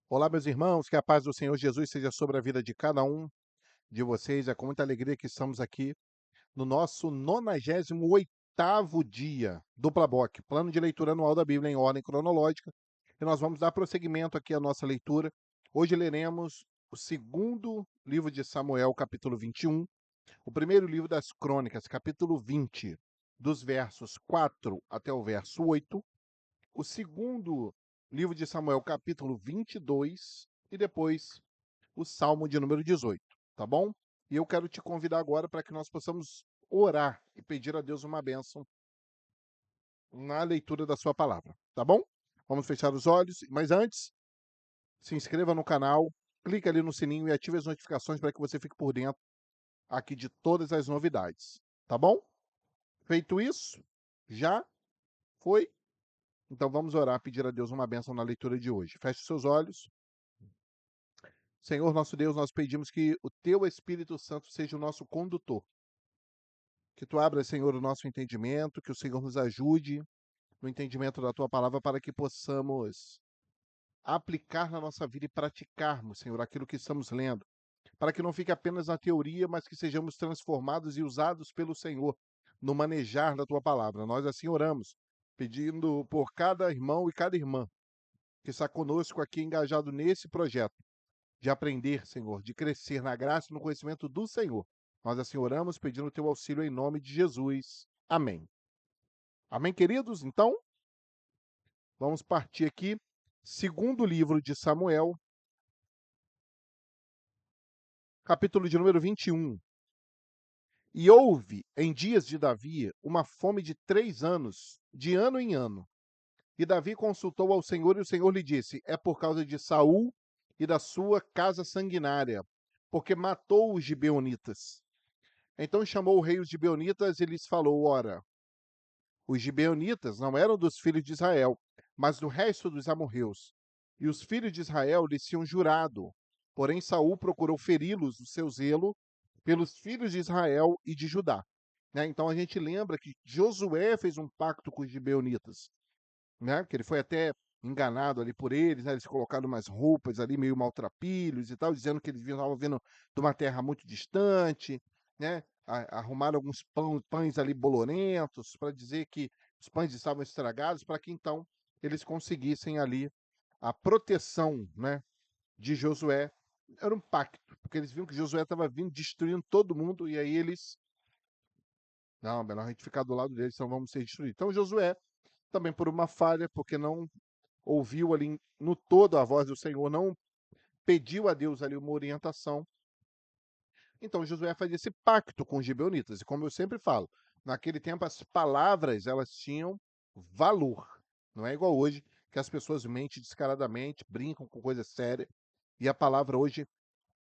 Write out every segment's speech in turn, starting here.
Olá, meus irmãos, que a paz do Senhor Jesus seja sobre a vida de cada um de vocês. É com muita alegria que estamos aqui no nosso 98º dia do Plaboc, plano de leitura anual da Bíblia em ordem cronológica. E nós vamos dar prosseguimento aqui à nossa leitura. Hoje leremos o segundo livro de Samuel, capítulo 21, o primeiro livro das Crônicas, capítulo 20, dos versos 4 até o verso 8, o segundo livro de Samuel, capítulo 22, e depois o Salmo de número 18, tá bom? E eu quero te convidar agora para que nós possamos orar e pedir a Deus uma bênção na leitura da sua palavra, tá bom? Vamos fechar os olhos, mas antes, se inscreva no canal, clique ali no sininho e ative as notificações para que você fique por dentro aqui de todas as novidades, tá bom? Feito isso, já foi? Então vamos orar, pedir a Deus uma bênção na leitura de hoje. Feche os seus olhos. Senhor nosso Deus, nós pedimos que o teu Espírito Santo seja o nosso condutor. Que tu abra, Senhor, o nosso entendimento, que o Senhor nos ajude no entendimento da tua palavra para que possamos aplicar na nossa vida e praticarmos, Senhor, aquilo que estamos lendo. Para que não fique apenas na teoria, mas que sejamos transformados e usados pelo Senhor no manejar da tua palavra. Nós assim oramos, pedindo por cada irmão e cada irmã que está conosco aqui engajado nesse projeto de aprender, Senhor, de crescer na graça e no conhecimento do Senhor. Nós assim oramos, pedindo o teu auxílio em nome de Jesus. Amém. Amém, queridos? Então, vamos partir aqui. Segundo livro de Samuel, capítulo de número 21. E houve, em dias de Davi, uma fome de 3 anos, de ano em ano. E Davi consultou ao Senhor, e o Senhor lhe disse: é por causa de Saul e da sua casa sanguinária, porque matou os gibeonitas. Então chamou o rei os gibeonitas e lhes falou: ora, os gibeonitas não eram dos filhos de Israel, mas do resto dos amorreus. E os filhos de Israel lhes tinham jurado. Porém Saul procurou feri-los do seu zelo pelos filhos de Israel e de Judá. Né? Então a gente lembra que Josué fez um pacto com os gibeonitas, né? Que ele foi até enganado ali por eles, né? Eles colocaram umas roupas ali meio maltrapilhos e tal, dizendo que eles estavam vindo de uma terra muito distante, né? Arrumaram alguns pães ali bolorentos para dizer que os pães estavam estragados, para que então eles conseguissem ali a proteção, né, de Josué. Era um pacto, porque eles viam que Josué estava vindo destruindo todo mundo, e aí eles, não, melhor a gente ficar do lado deles, senão vamos ser destruídos. Então Josué, também por uma falha, porque não ouviu ali no todo a voz do Senhor, não pediu a Deus ali uma orientação. Então Josué faz esse pacto com os gibeonitas. E como eu sempre falo, naquele tempo as palavras elas tinham valor. Não é igual hoje, que as pessoas mentem descaradamente, brincam com coisa séria. E a palavra hoje,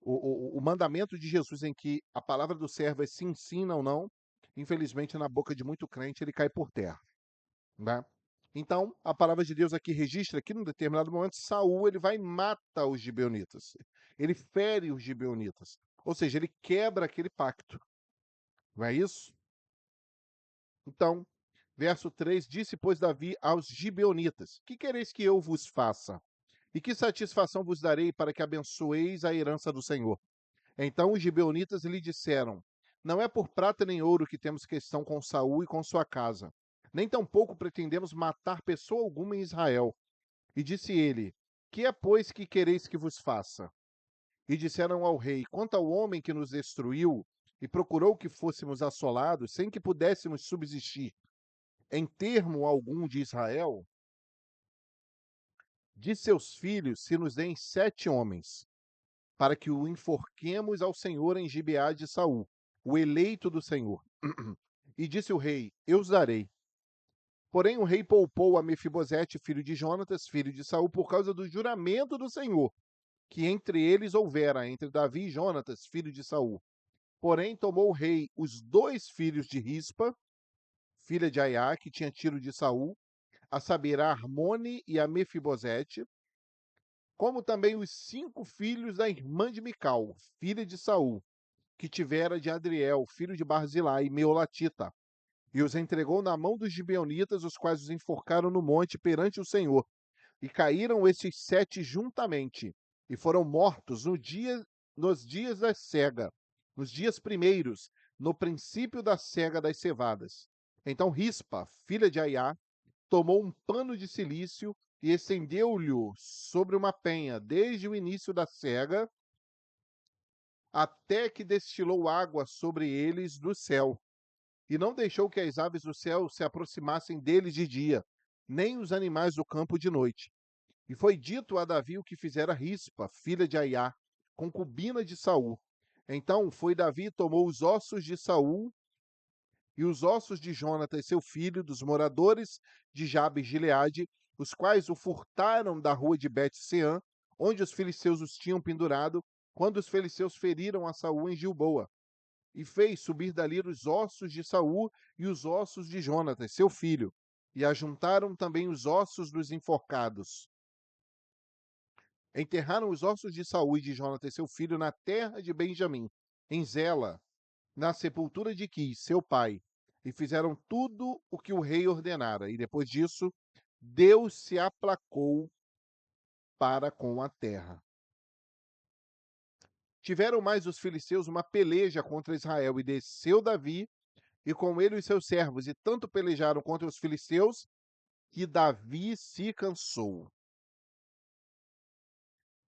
o mandamento de Jesus em que a palavra do servo é se ensina ou não, infelizmente na boca de muito crente ele cai por terra, né? Então, a palavra de Deus aqui registra que num determinado momento Saul ele vai e mata os gibeonitas. Ele fere os gibeonitas. Ou seja, ele quebra aquele pacto. Não é isso? Então, verso 3, disse, pois, Davi aos gibeonitas: que quereis que eu vos faça? E que satisfação vos darei para que abençoeis a herança do Senhor? Então os gibeonitas lhe disseram: não é por prata nem ouro que temos questão com Saul e com sua casa, nem tampouco pretendemos matar pessoa alguma em Israel. E disse ele: que é, pois, que quereis que vos faça? E disseram ao rei: quanto ao homem que nos destruiu e procurou que fôssemos assolados, sem que pudéssemos subsistir em termo algum de Israel, de seus filhos se nos deem 7 homens, para que o enforquemos ao Senhor em Gibeá de Saul, o eleito do Senhor. E disse o rei: eu os darei. Porém o rei poupou a Mefibosete, filho de Jonatas, filho de Saul, por causa do juramento do Senhor, que entre eles houvera, entre Davi e Jonatas, filho de Saul. Porém tomou o rei os 2 filhos de Rispa, filha de Aiá, que tinha tido de Saul, a saber, a Armone e a Mefibosete, como também os 5 filhos da irmã de Mical, filha de Saul, que tivera de Adriel, filho de Barzilai, Meolatita, e os entregou na mão dos gibeonitas, os quais os enforcaram no monte perante o Senhor. E caíram estes 7 juntamente, e foram mortos nos dias da cega, nos dias primeiros, no princípio da cega das cevadas. Então Rispa, filha de Aiá, tomou um pano de cilício e estendeu-lhe sobre uma penha, desde o início da cega, até que destilou água sobre eles do céu, e não deixou que as aves do céu se aproximassem deles de dia, nem os animais do campo de noite. E foi dito a Davi o que fizera Rispa, filha de Aiá, concubina de Saul. Então foi Davi e tomou os ossos de Saul e os ossos de Jonatas, seu filho, dos moradores de Jabes Gileade, os quais o furtaram da rua de Bet-Seã, onde os filisteus os tinham pendurado, quando os filisteus feriram a Saul em Gilboa. E fez subir dali os ossos de Saul e os ossos de Jonatas, seu filho, e ajuntaram também os ossos dos enforcados. Enterraram os ossos de Saul e de Jonatas, seu filho, na terra de Benjamim, em Zela, na sepultura de Quis, seu pai, e fizeram tudo o que o rei ordenara. E depois disso, Deus se aplacou para com a terra. Tiveram mais os filisteus uma peleja contra Israel, e desceu Davi, e com ele os seus servos, e tanto pelejaram contra os filisteus, que Davi se cansou.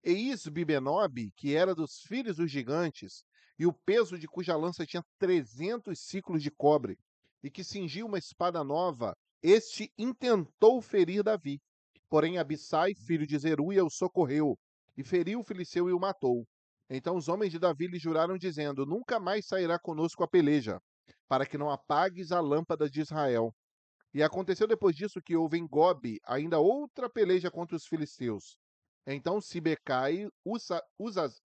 Eis-Bibenobe, que era dos filhos dos gigantes, e o peso de cuja lança tinha 300 ciclos de cobre, e que cingia uma espada nova, este intentou ferir Davi. Porém Abissai, filho de Zeruia, o socorreu, e feriu o filisteu e o matou. Então os homens de Davi lhe juraram, dizendo: Nunca mais sairá conosco a peleja, para que não apagues a lâmpada de Israel. E aconteceu depois disso que houve em Gobe ainda outra peleja contra os filisteus. Então Sibecai,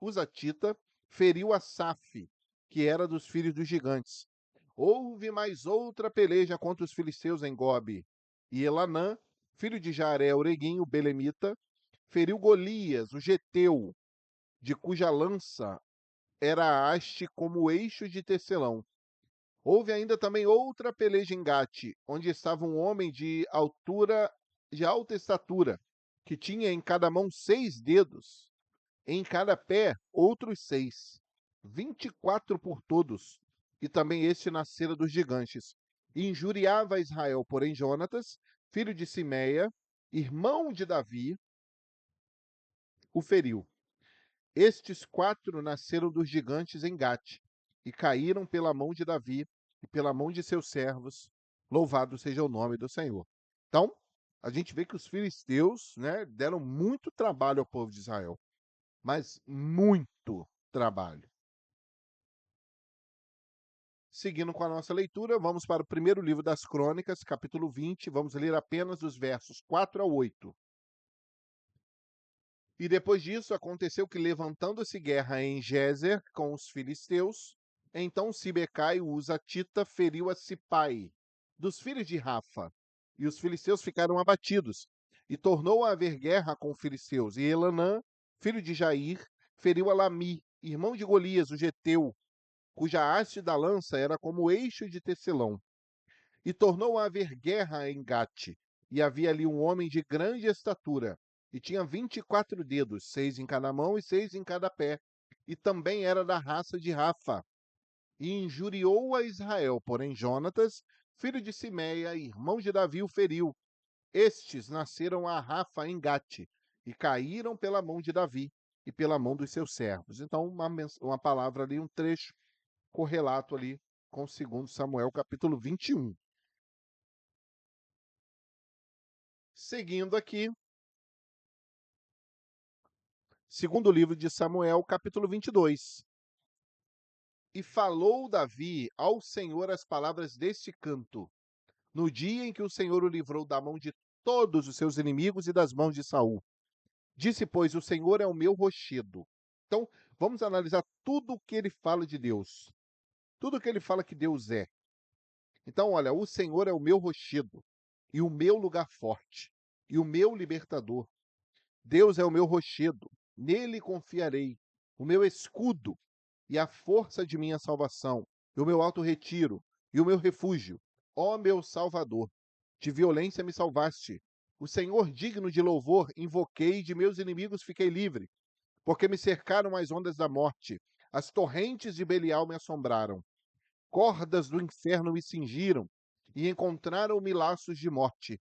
Uzatita, feriu Asaf, que era dos filhos dos gigantes. Houve mais outra peleja contra os filisteus em Gobe. E Elanã, filho de Jaré, Oreguim, o belemita, feriu Golias, o geteu, de cuja lança era a haste como o eixo de tecelão. Houve ainda também outra peleja em Gate, onde estava um homem de alta estatura, que tinha em cada mão 6 dedos, em cada pé outros 6, 24 por todos, e também este nascera dos gigantes. E injuriava a Israel, porém Jonatas, filho de Simeia, irmão de Davi, o feriu. Estes 4 nasceram dos gigantes em Gate, e caíram pela mão de Davi e pela mão de seus servos. Louvado seja o nome do Senhor. Então, a gente vê que os filisteus, né, deram muito trabalho ao povo de Israel, mas muito trabalho. Seguindo com a nossa leitura, vamos para o primeiro livro das Crônicas, capítulo 20, vamos ler apenas os versos 4 a 8. E depois disso aconteceu que, levantando-se guerra em Gézer com os filisteus, então Sibecai, o Uzatita, feriu a Sipai, dos filhos de Rafa, e os filisteus ficaram abatidos. E tornou a haver guerra com os filisteus. E Elanã, filho de Jair, feriu a Lami, irmão de Golias, o geteu, cuja haste da lança era como o eixo de tecelão. E tornou a haver guerra em Gate, e havia ali um homem de grande estatura, e tinha 24 dedos, 6 em cada mão e 6 em cada pé, e também era da raça de Rafa. E injuriou a Israel, porém Jonatas, filho de Simeia, irmão de Davi, o feriu. Estes nasceram a Rafa em Gate, e caíram pela mão de Davi e pela mão dos seus servos. Então, uma palavra ali, um trecho correlato ali com 2 Samuel, capítulo 21. Seguindo aqui, segundo livro de Samuel, capítulo 22. E falou Davi ao Senhor as palavras deste canto, no dia em que o Senhor o livrou da mão de todos os seus inimigos e das mãos de Saul. Disse, pois, o Senhor é o meu rochedo. Então, vamos analisar tudo o que ele fala de Deus. Tudo o que ele fala que Deus é. Então, olha, o Senhor é o meu rochedo, e o meu lugar forte, e o meu libertador. Deus é o meu rochedo, nele confiarei, o meu escudo e a força de minha salvação, e o meu alto retiro e o meu refúgio. Ó meu Salvador, de violência me salvaste, O Senhor digno de louvor invoquei, de meus inimigos fiquei livre, porque me cercaram as ondas da morte, as torrentes de Belial me assombraram. Cordas do inferno me cingiram e encontraram-me laços de morte.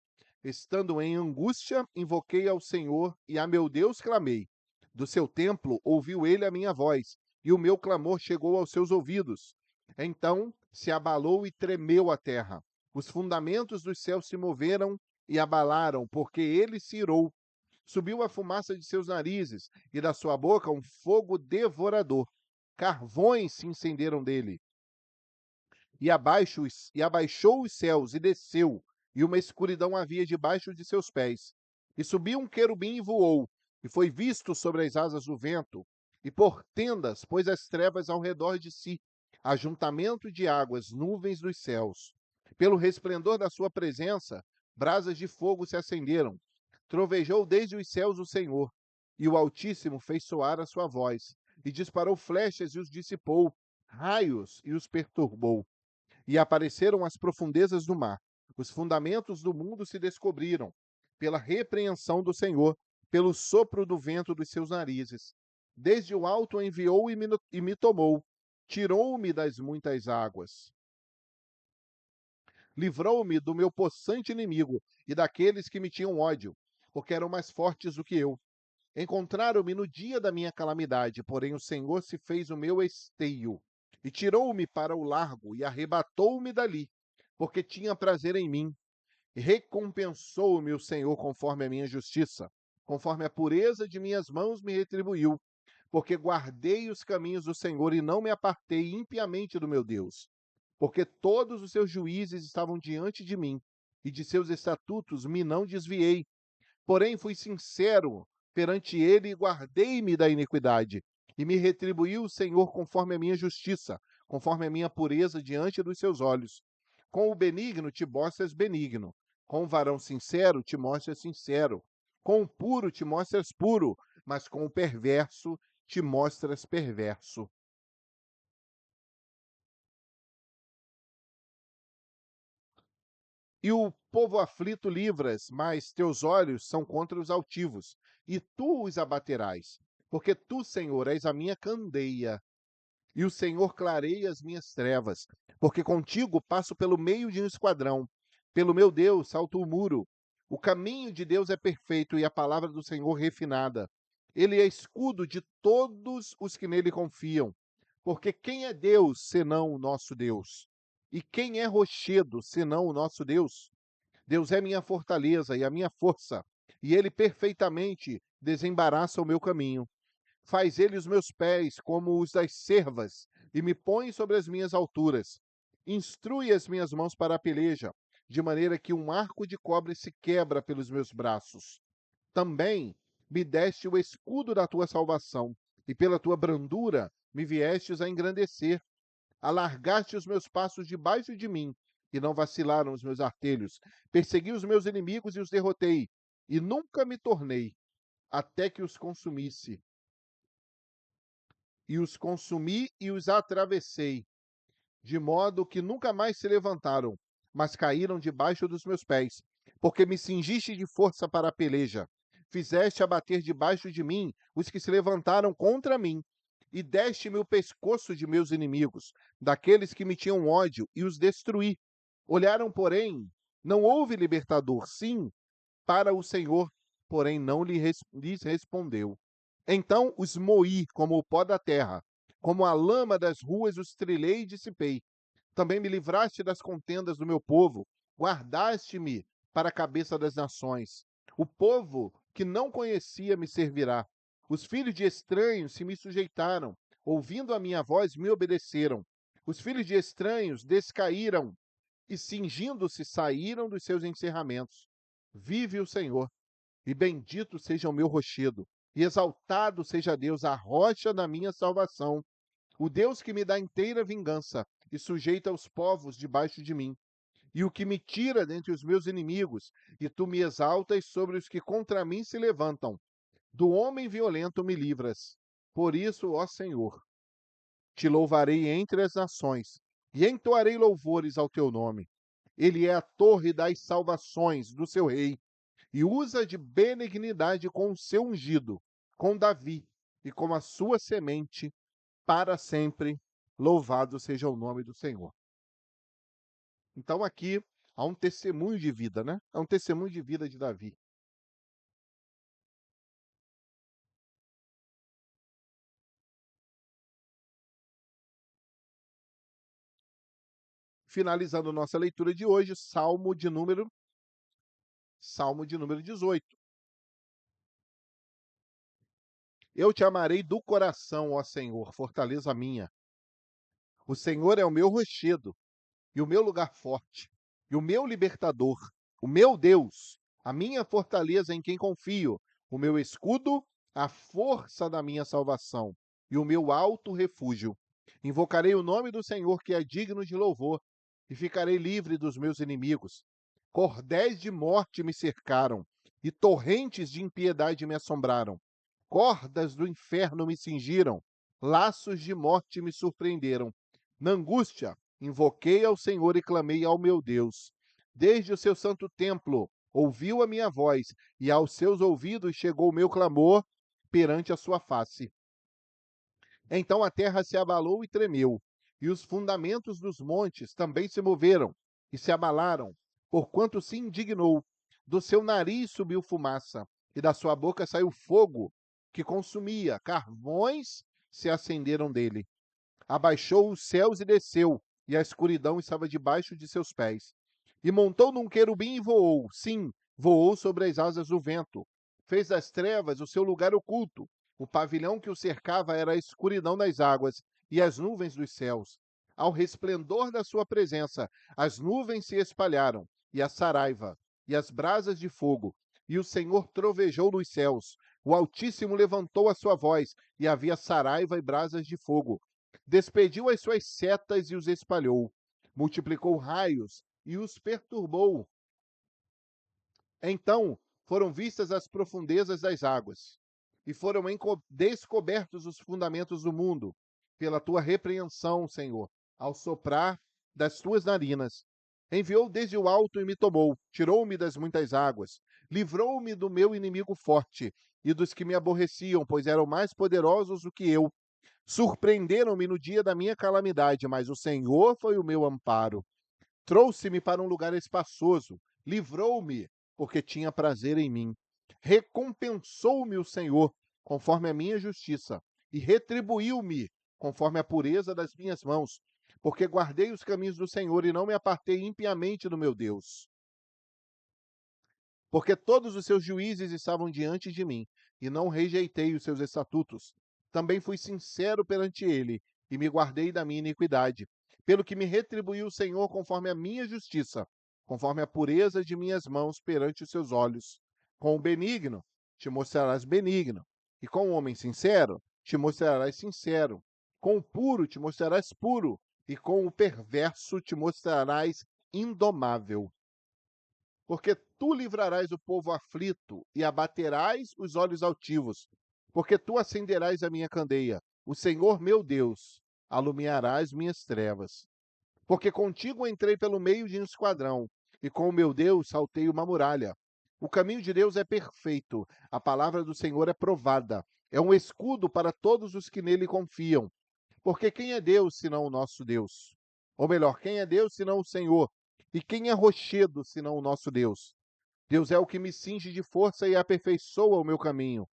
Estando em angústia, invoquei ao Senhor e a meu Deus clamei. Do seu templo ouviu ele a minha voz, e o meu clamor chegou aos seus ouvidos. Então se abalou e tremeu a terra. Os fundamentos dos céus se moveram e abalaram, porque ele se irou. Subiu a fumaça de seus narizes, e da sua boca um fogo devorador. Carvões se incenderam dele e abaixou os céus e desceu, e uma escuridão havia debaixo de seus pés. E subiu um querubim e voou, e foi visto sobre as asas do vento, e por tendas pôs as trevas ao redor de si, ajuntamento de águas, nuvens dos céus. Pelo resplendor da sua presença, brasas de fogo se acenderam. Trovejou desde os céus o Senhor, e o Altíssimo fez soar a sua voz, e disparou flechas e os dissipou, raios e os perturbou. E apareceram as profundezas do mar. Os fundamentos do mundo se descobriram, pela repreensão do Senhor, pelo sopro do vento dos seus narizes. Desde o alto enviou e me tomou, tirou-me das muitas águas. Livrou-me do meu possante inimigo e daqueles que me tinham ódio, porque eram mais fortes do que eu. Encontraram-me no dia da minha calamidade, porém o Senhor se fez o meu esteio, e tirou-me para o largo, e arrebatou-me dali, porque tinha prazer em mim. E recompensou-me o Senhor conforme a minha justiça, conforme a pureza de minhas mãos me retribuiu, porque guardei os caminhos do Senhor e não me apartei impiamente do meu Deus. Porque todos os seus juízes estavam diante de mim, e de seus estatutos me não desviei. Porém, fui sincero perante ele e guardei-me da iniquidade. E me retribuiu o Senhor conforme a minha justiça, conforme a minha pureza diante dos seus olhos. Com o benigno te mostras benigno, com o varão sincero te mostras sincero, com o puro te mostras puro, mas com o perverso te mostras perverso. E o povo aflito livras, mas teus olhos são contra os altivos, e tu os abaterás. Porque tu, Senhor, és a minha candeia, e o Senhor clareia as minhas trevas. Porque contigo passo pelo meio de um esquadrão. Pelo meu Deus, salto o muro. O caminho de Deus é perfeito, e a palavra do Senhor refinada. Ele é escudo de todos os que nele confiam. Porque quem é Deus, senão o nosso Deus? E quem é rochedo, senão o nosso Deus? Deus é minha fortaleza e a minha força, e ele perfeitamente desembaraça o meu caminho. Faz ele os meus pés como os das cervas, e me põe sobre as minhas alturas. Instrui as minhas mãos para a peleja, de maneira que um arco de cobre se quebra pelos meus braços. Também me deste o escudo da tua salvação, e pela tua brandura me viestes a engrandecer. Alargaste os meus passos debaixo de mim, e não vacilaram os meus artelhos. Persegui os meus inimigos e os derrotei, e nunca me tornei, até que os consumisse. E os consumi e os atravessei, de modo que nunca mais se levantaram, mas caíram debaixo dos meus pés, porque me cingiste de força para a peleja. Fizeste abater debaixo de mim os que se levantaram contra mim, e deste-me o pescoço de meus inimigos, daqueles que me tinham ódio, e os destruí. Olharam, porém, não houve libertador, sim, para o Senhor, porém não lhes respondeu. Então os moí como o pó da terra, como a lama das ruas os trilhei e dissipei. Também me livraste das contendas do meu povo, guardaste-me para a cabeça das nações. O povo que não conhecia me servirá. Os filhos de estranhos se me sujeitaram, ouvindo a minha voz me obedeceram. Os filhos de estranhos descaíram e, cingindo-se, saíram dos seus encerramentos. Vive o Senhor, e bendito seja o meu rochedo, e exaltado seja Deus, a rocha da minha salvação, o Deus que me dá inteira vingança e sujeita os povos debaixo de mim, e o que me tira dentre os meus inimigos, e tu me exaltas sobre os que contra mim se levantam. Do homem violento me livras. Por isso, ó Senhor, te louvarei entre as nações, e entoarei louvores ao teu nome. Ele é a torre das salvações do seu rei, e usa de benignidade com o seu ungido, com Davi e com a sua semente para sempre. Louvado seja o nome do Senhor. Então aqui há um testemunho de vida, né? É um testemunho de vida de Davi. Finalizando nossa leitura de hoje, Salmo de número 18. Eu te amarei do coração, ó Senhor, fortaleza minha. O Senhor é o meu rochedo e o meu lugar forte, e o meu libertador, o meu Deus, a minha fortaleza em quem confio, o meu escudo, a força da minha salvação e o meu alto refúgio. Invocarei o nome do Senhor, que é digno de louvor, e ficarei livre dos meus inimigos. Cordéis de morte me cercaram, e torrentes de impiedade me assombraram. Cordas do inferno me cingiram, laços de morte me surpreenderam. Na angústia, invoquei ao Senhor e clamei ao meu Deus. Desde o seu santo templo, ouviu a minha voz, e aos seus ouvidos chegou o meu clamor perante a sua face. Então a terra se abalou e tremeu, e os fundamentos dos montes também se moveram e se abalaram, porquanto se indignou. Do seu nariz subiu fumaça, e da sua boca saiu fogo que consumia, carvões se acenderam dele. Abaixou os céus e desceu, e a escuridão estava debaixo de seus pés. E montou num querubim e voou, sim, voou sobre as asas do vento. Fez das trevas o seu lugar oculto. O pavilhão que o cercava era a escuridão das águas e as nuvens dos céus. Ao resplendor da sua presença, as nuvens se espalharam, e a saraiva, e as brasas de fogo. E o Senhor trovejou nos céus. O Altíssimo levantou a sua voz, e havia saraiva e brasas de fogo. Despediu as suas setas e os espalhou. Multiplicou raios e os perturbou. Então foram vistas as profundezas das águas, e foram descobertos os fundamentos do mundo, pela tua repreensão, Senhor, ao soprar das tuas narinas. Enviou desde o alto e me tomou, tirou-me das muitas águas, livrou-me do meu inimigo forte e dos que me aborreciam, pois eram mais poderosos do que eu. Surpreenderam-me no dia da minha calamidade, mas o Senhor foi o meu amparo. Trouxe-me para um lugar espaçoso, livrou-me, porque tinha prazer em mim. Recompensou-me o Senhor, conforme a minha justiça, e retribuiu-me, conforme a pureza das minhas mãos, porque guardei os caminhos do Senhor e não me apartei impiamente do meu Deus. Porque todos os seus juízes estavam diante de mim, e não rejeitei os seus estatutos. Também fui sincero perante ele, e me guardei da minha iniquidade. Pelo que me retribuiu o Senhor conforme a minha justiça, conforme a pureza de minhas mãos perante os seus olhos. Com o benigno te mostrarás benigno, e com o homem sincero te mostrarás sincero. Com o puro te mostrarás puro, e com o perverso te mostrarás indomável. Porque tu livrarás o povo aflito e abaterás os olhos altivos, porque tu acenderás a minha candeia, o Senhor meu Deus, alumiará as minhas trevas. Porque contigo entrei pelo meio de um esquadrão, e com o meu Deus saltei uma muralha. O caminho de Deus é perfeito, a palavra do Senhor é provada, é um escudo para todos os que nele confiam. Porque quem é Deus senão o nosso Deus? Ou melhor, quem é Deus senão o Senhor? E quem é rochedo senão o nosso Deus? Deus é o que me cinge de força e aperfeiçoa o meu caminho.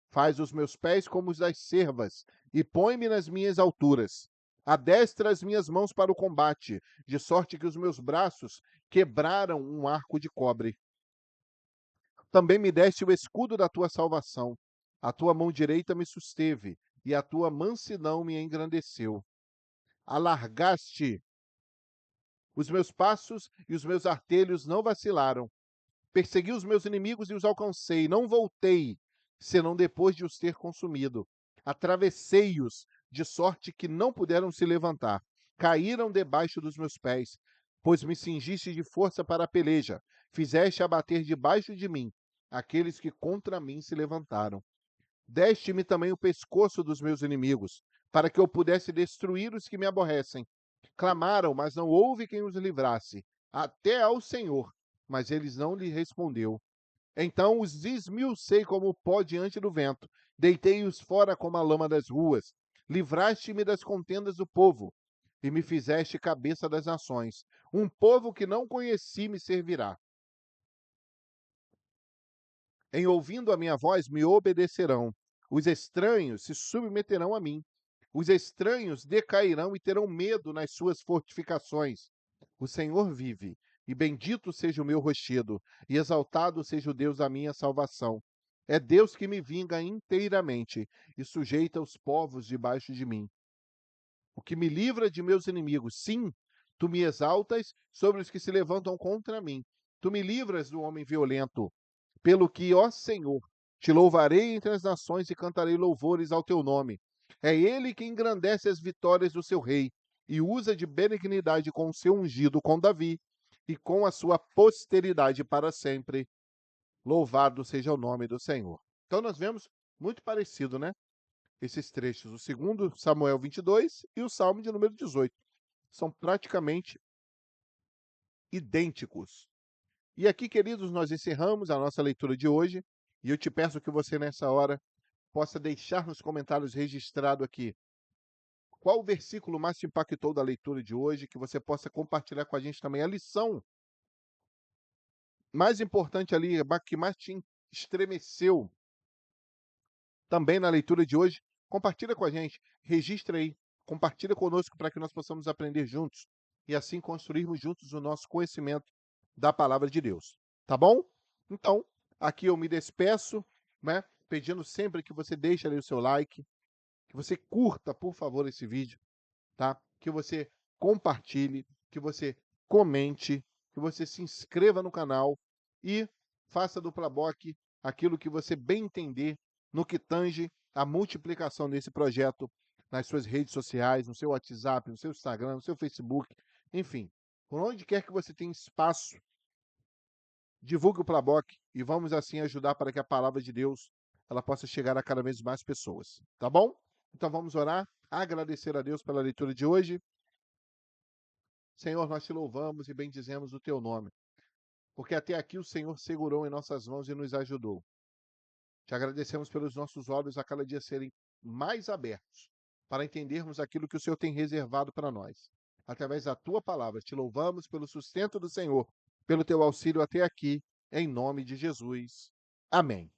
Faz os meus pés como os das cervas e põe-me nas minhas alturas. Adestra as minhas mãos para o combate, de sorte que os meus braços quebraram um arco de cobre. Também me deste o escudo da tua salvação. A tua mão direita me susteve, e a tua mansidão me engrandeceu. Alargaste os meus passos e os meus artelhos não vacilaram. Persegui os meus inimigos e os alcancei. Não voltei, senão depois de os ter consumido. Atravessei-os, de sorte que não puderam se levantar. Caíram debaixo dos meus pés, pois me cingiste de força para a peleja. Fizeste abater debaixo de mim aqueles que contra mim se levantaram. Deste-me também o pescoço dos meus inimigos, para que eu pudesse destruir os que me aborrecem. Clamaram, mas não houve quem os livrasse, até ao Senhor, mas eles não lhe respondeu. Então os esmiucei como o pó diante do vento, deitei-os fora como a lama das ruas. Livraste-me das contendas do povo, e me fizeste cabeça das nações. Um povo que não conheci me servirá. Em ouvindo a minha voz, me obedecerão. Os estranhos se submeterão a mim. Os estranhos decairão e terão medo nas suas fortificações. O Senhor vive, e bendito seja o meu rochedo, e exaltado seja o Deus da minha salvação. É Deus que me vinga inteiramente e sujeita os povos debaixo de mim. O que me livra de meus inimigos. Sim, tu me exaltas sobre os que se levantam contra mim. Tu me livras do homem violento. Pelo que, ó Senhor, te louvarei entre as nações e cantarei louvores ao teu nome. É ele que engrandece as vitórias do seu rei e usa de benignidade com o seu ungido, com Davi, e com a sua posteridade para sempre. Louvado seja o nome do Senhor. Então nós vemos muito parecido, né? Esses trechos, o segundo Samuel 22 e o Salmo de número 18. São praticamente idênticos. E aqui, queridos, nós encerramos a nossa leitura de hoje. E eu te peço que você, nessa hora, possa deixar nos comentários registrado aqui qual o versículo mais te impactou da leitura de hoje, que você possa compartilhar com a gente também a lição mais importante ali, que mais te estremeceu também na leitura de hoje. Compartilha com a gente, registra aí, compartilha conosco para que nós possamos aprender juntos e assim construirmos juntos o nosso conhecimento da palavra de Deus. Tá bom? Então, aqui eu me despeço, né, pedindo sempre que você deixe ali o seu like, que você curta, por favor, esse vídeo, tá? Que você compartilhe, que você comente, que você se inscreva no canal e faça do Plaboc aquilo que você bem entender no que tange a multiplicação desse projeto nas suas redes sociais, no seu WhatsApp, no seu Instagram, no seu Facebook, enfim, por onde quer que você tenha espaço, divulgue o Plaboc e vamos assim ajudar para que a palavra de Deus ela possa chegar a cada vez mais pessoas, tá bom? Então vamos orar, agradecer a Deus pela leitura de hoje. Senhor, nós te louvamos e bendizemos o teu nome, porque até aqui o Senhor segurou em nossas mãos e nos ajudou. Te agradecemos pelos nossos olhos a cada dia serem mais abertos, para entendermos aquilo que o Senhor tem reservado para nós. Através da tua palavra, te louvamos pelo sustento do Senhor, pelo teu auxílio até aqui, em nome de Jesus. Amém.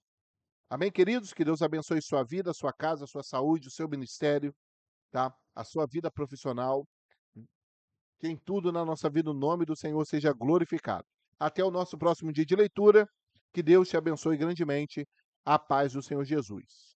Amém, queridos? Que Deus abençoe sua vida, sua casa, sua saúde, o seu ministério, tá? A sua vida profissional. Que em tudo na nossa vida o nome do Senhor seja glorificado. Até o nosso próximo dia de leitura. Que Deus te abençoe grandemente. A paz do Senhor Jesus.